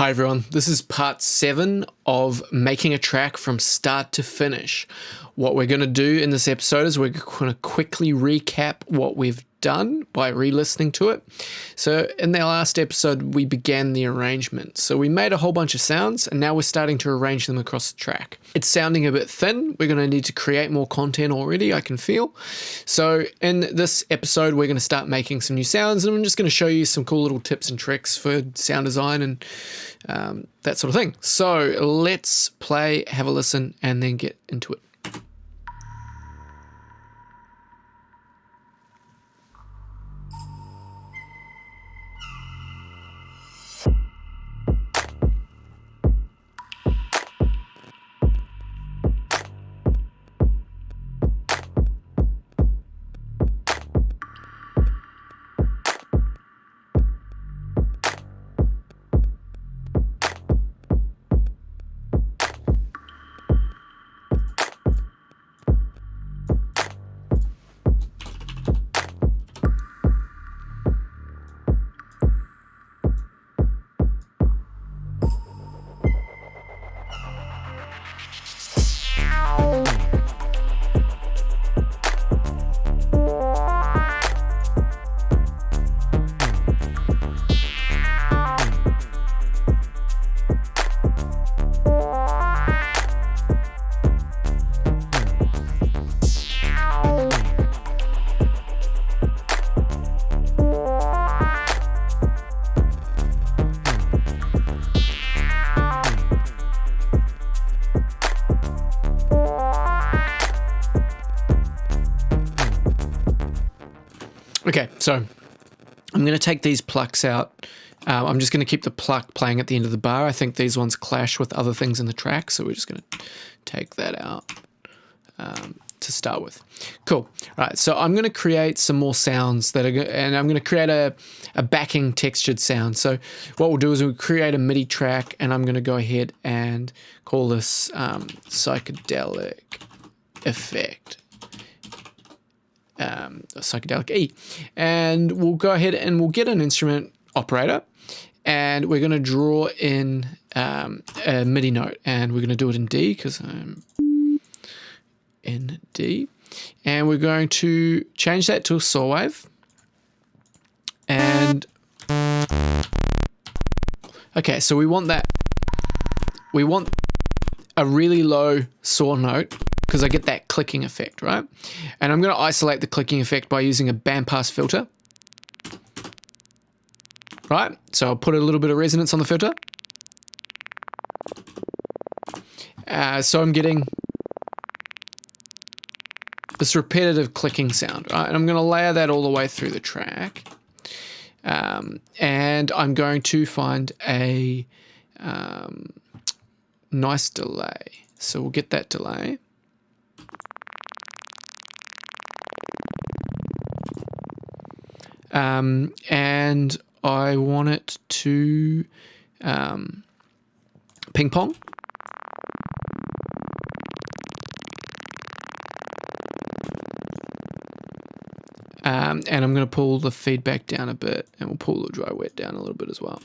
Hi everyone, this is part 7 of making a track from start to finish. What we're going to do in this episode is we're going to quickly recap what we've done by re-listening to it. So in the last episode we began the arrangement. So we made a whole bunch of sounds and now we're starting to arrange them across the track. It's sounding a bit thin. We're going to need to create more content already, I can feel. So in this episode we're going to start making some new sounds and I'm just going to show you some cool little tips and tricks for sound design and that sort of thing. So let's play, have a listen, and then get into it. Okay, so I'm going to take these plucks out. I'm just going to keep the pluck playing at the end of the bar. I think these ones clash with other things in the track, so we're just going to take that out to start with. Cool. All right, so I'm going to create some more sounds and I'm going to create a backing textured sound. So what we'll do is we'll create a MIDI track, and I'm going to go ahead and call this psychedelic effect. Psychedelic E, and we'll go ahead and we'll get an instrument operator and we're going to draw in a MIDI note, and we're going to do it in D because I'm in D, and we're going to change that to a saw wave. And okay, so we want a really low saw note because I get that clicking effect, right? And I'm going to isolate the clicking effect by using a bandpass filter, right? So I'll put a little bit of resonance on the filter. So I'm getting this repetitive clicking sound, right? And I'm going to layer that all the way through the track. And I'm going to find a nice delay. So we'll get that delay. And I want it to ping pong. And I'm going to pull the feedback down a bit, and we'll pull the dry wet down a little bit as well.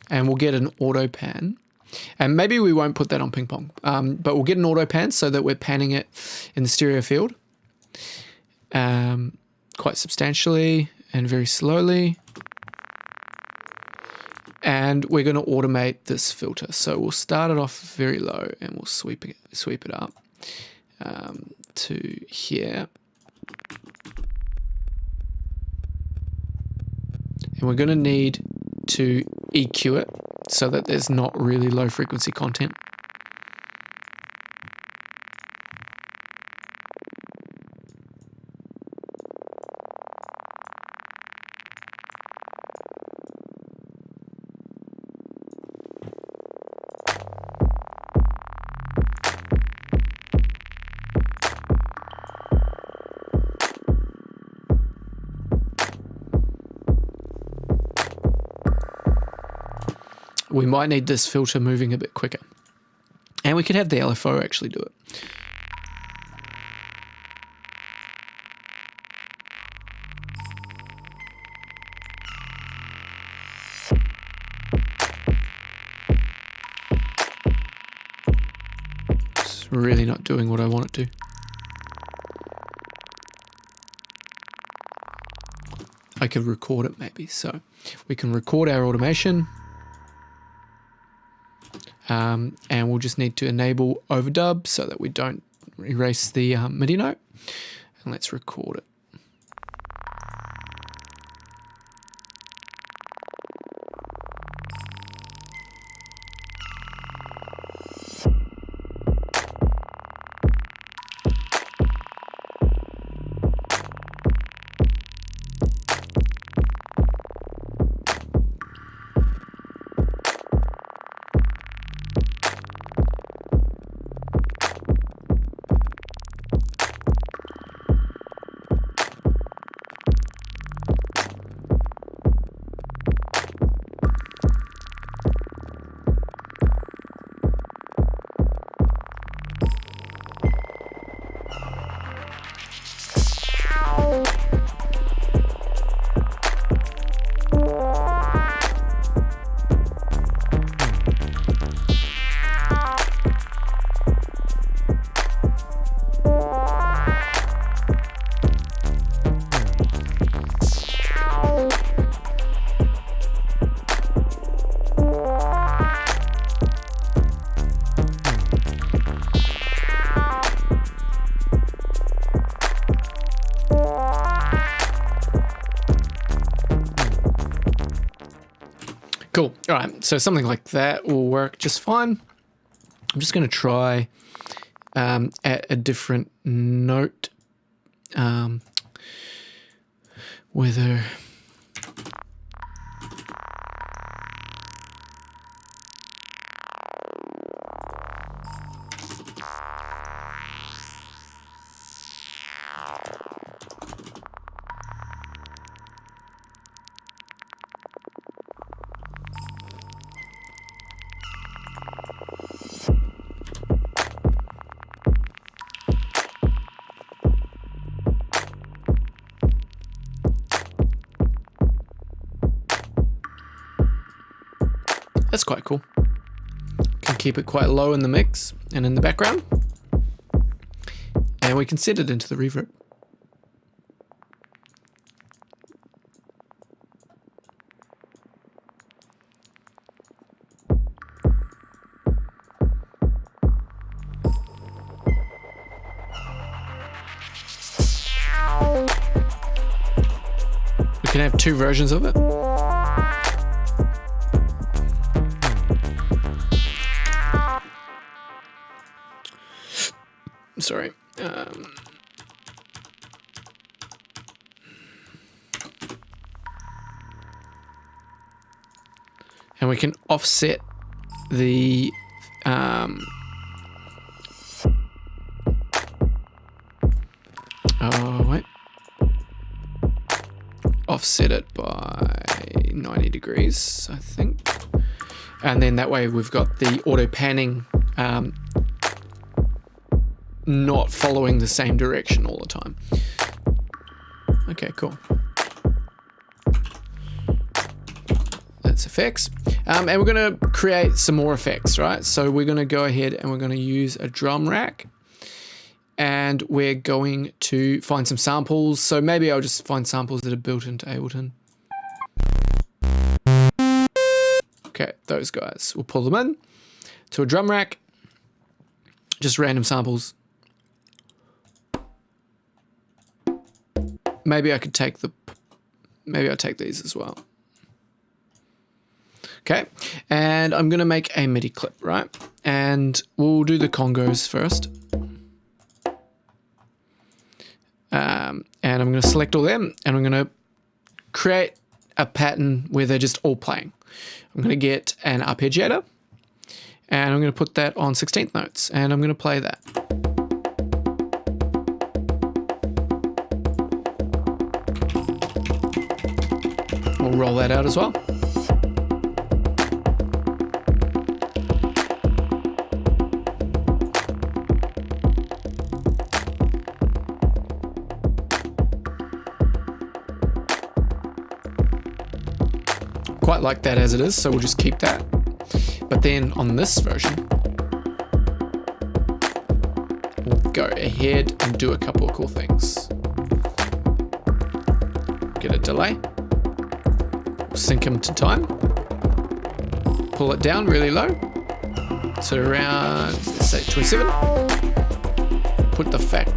And we'll get an auto pan. And maybe we won't put that on ping pong, but we'll get an auto pan so that we're panning it in the stereo field. Quite substantially and very slowly, and we're going to automate this filter. So we'll start it off very low and we'll sweep it up to here, and we're going to need to EQ it so that there's not really low frequency content. We might need this filter moving a bit quicker. And we could have the LFO actually do it. really not doing what I want it to. I could record it maybe. So we can record our automation. And we'll just need to enable overdub so that we don't erase the MIDI note. And let's record it. Cool. All right. So something like that will work just fine. I'm just going to try at a different note. Whether... That's quite cool. Can keep it quite low in the mix and in the background. And we can set it into the reverb. We can have two versions of it. Sorry. And we can offset the offset it by 90 degrees, I think. And then that way we've got the auto panning not following the same direction all the time. Okay, cool. That's effects. And we're going to create some more effects, right? So we're going to go ahead and we're going to use a drum rack. And we're going to find some samples. So maybe I'll just find samples that are built into Ableton. Okay, those guys. We'll pull them in to a drum rack. Just random samples. Maybe I could take maybe I'll take these as well. Okay, and I'm gonna make a MIDI clip, right? And we'll do the congos first. And I'm gonna select all them, and I'm gonna create a pattern where they're just all playing. I'm gonna get an arpeggiator, and I'm gonna put that on 16th notes, and I'm gonna play that. We'll roll that out as well. Quite like that as it is, so we'll just keep that. But then on this version, go ahead and do a couple of cool things. Get a delay, sync him to time, pull it down really low to around, let's say 27, put the fact,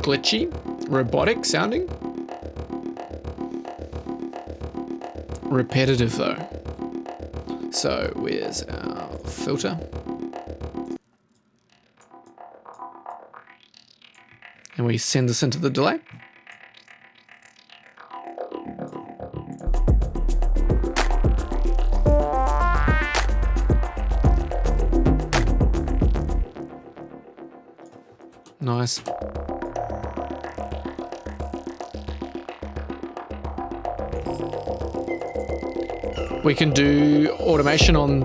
glitchy, robotic sounding, repetitive though. So where's our filter? And we send this into the delay. Nice. We can do automation on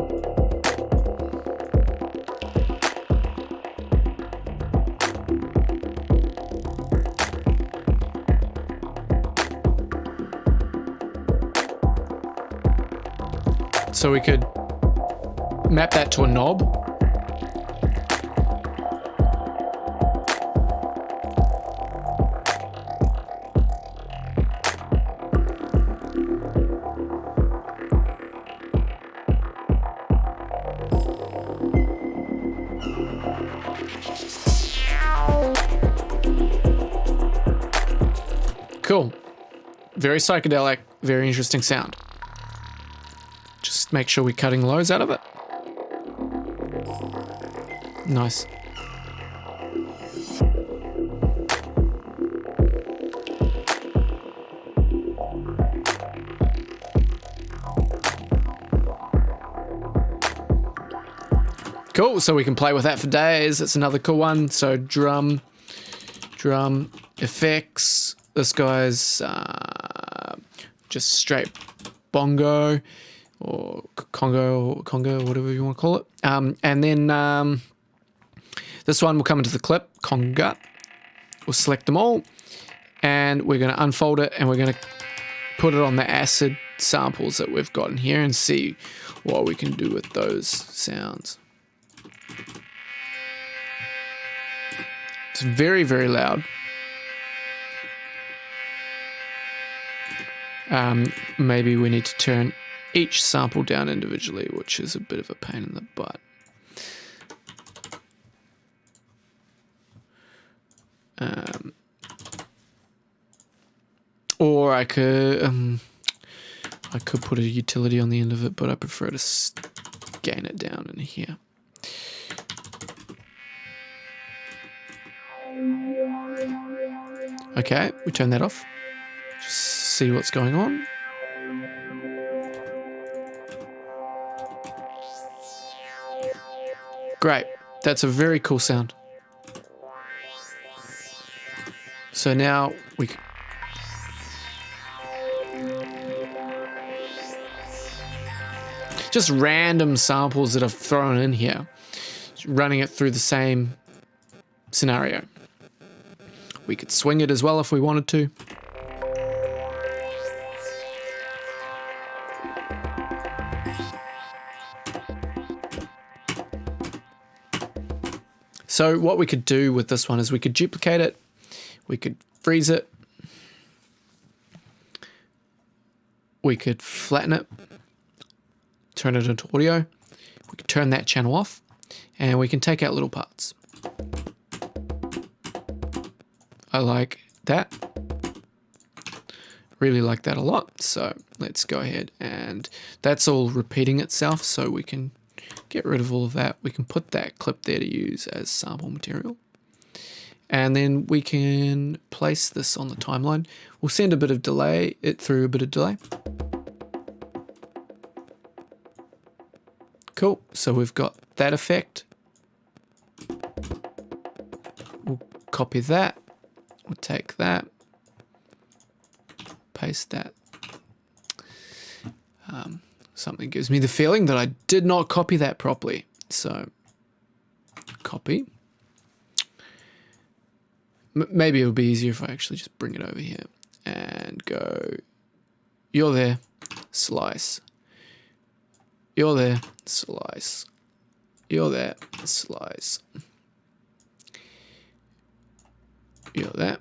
so we could map that to a knob. Cool. Very psychedelic, very interesting sound. Just make sure we're cutting lows out of it. Nice. Cool, so we can play with that for days. That's another cool one. So drum effects. This guy's just straight bongo or congo, whatever you want to call it. And then this one will come into the clip, conga. We'll select them all and we're going to unfold it and we're going to put it on the acid samples that we've got in here and see what we can do with those sounds. It's very, very loud. Maybe we need to turn each sample down individually, which is a bit of a pain in the butt. Or I could put a utility on the end of it, but I prefer to gain it down in here. Okay, we turn that off. Just see what's going on. Great, that's a very cool sound. So now we just random samples that I've thrown in here, running it through the same scenario. We could swing it as well if we wanted to. So what we could do with this one is we could duplicate it, we could freeze it, we could flatten it, turn it into audio, we could turn that channel off, and we can take out little parts. I like that. Really like that a lot. So let's go ahead and that's all repeating itself. So we can get rid of all of that. We can put that clip there to use as sample material. And then we can place this on the timeline. We'll send a bit of delay, through a bit of delay. Cool. So we've got that effect. We'll copy that. We'll take that, paste that. Something gives me the feeling that I did not copy that properly. So, copy. Maybe it would be easier if I actually just bring it over here and go, you're there, slice. You're there. Slice. You're there. Slice. You're there.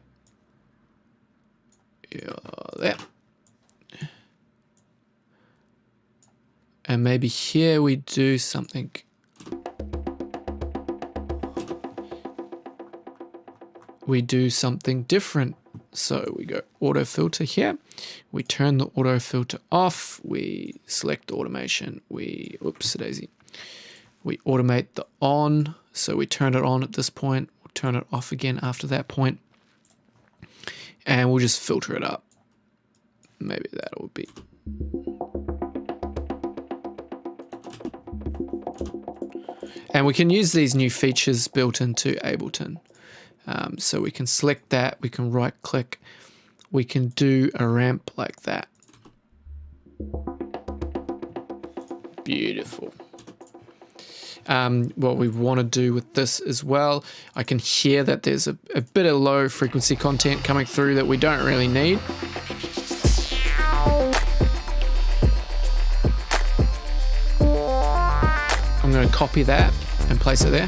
You're there. And maybe here we do something. We do something different. So we go auto filter here. We turn the auto filter off. We select automation. Oops, daisy. We automate the on. So we turn it on at this point. We'll turn it off again after that point. And we'll just filter it up. Maybe that will be. And we can use these new features built into Ableton. So we can select that, we can right click, we can do a ramp like that. Beautiful. What we want to do with this as well, I can hear that there's a bit of low frequency content coming through that we don't really need. I'm going to copy that and place it there.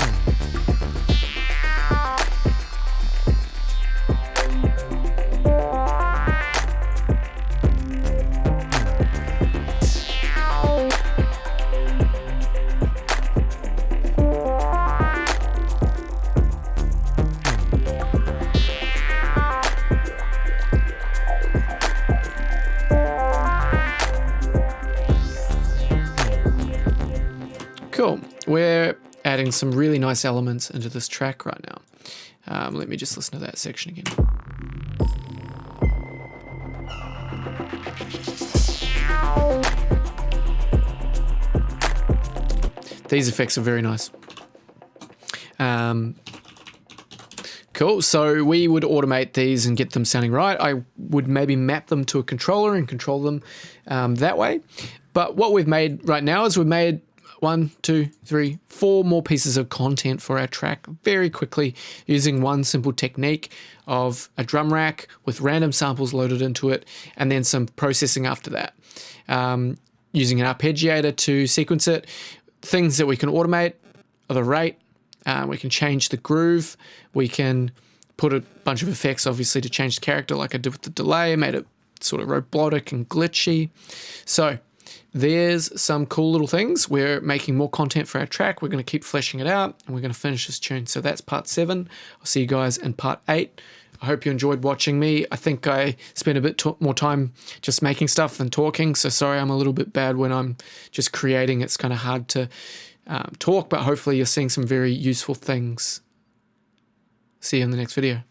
Cool. We're adding some really nice elements into this track right now. Let me just listen to that section again. These effects are very nice. Cool. So we would automate these and get them sounding right. I would maybe map them to a controller and control them that way. But what we've made right now is we've made 1, 2, 3, 4 more pieces of content for our track very quickly using one simple technique of a drum rack with random samples loaded into it and then some processing after that. Using an arpeggiator to sequence it. Things that we can automate are the rate. We can change the groove. We can put a bunch of effects obviously to change the character like I did with the delay, made it sort of robotic and glitchy. So there's some cool little things. We're making more content for our track. We're going to keep fleshing it out and we're going to finish this tune. So that's part 7. I'll see you guys in part 8. I hope you enjoyed watching me. I think I spent a bit more time just making stuff than talking. So sorry, I'm a little bit bad when I'm just creating. It's kind of hard to talk, but hopefully you're seeing some very useful things. See you in the next video.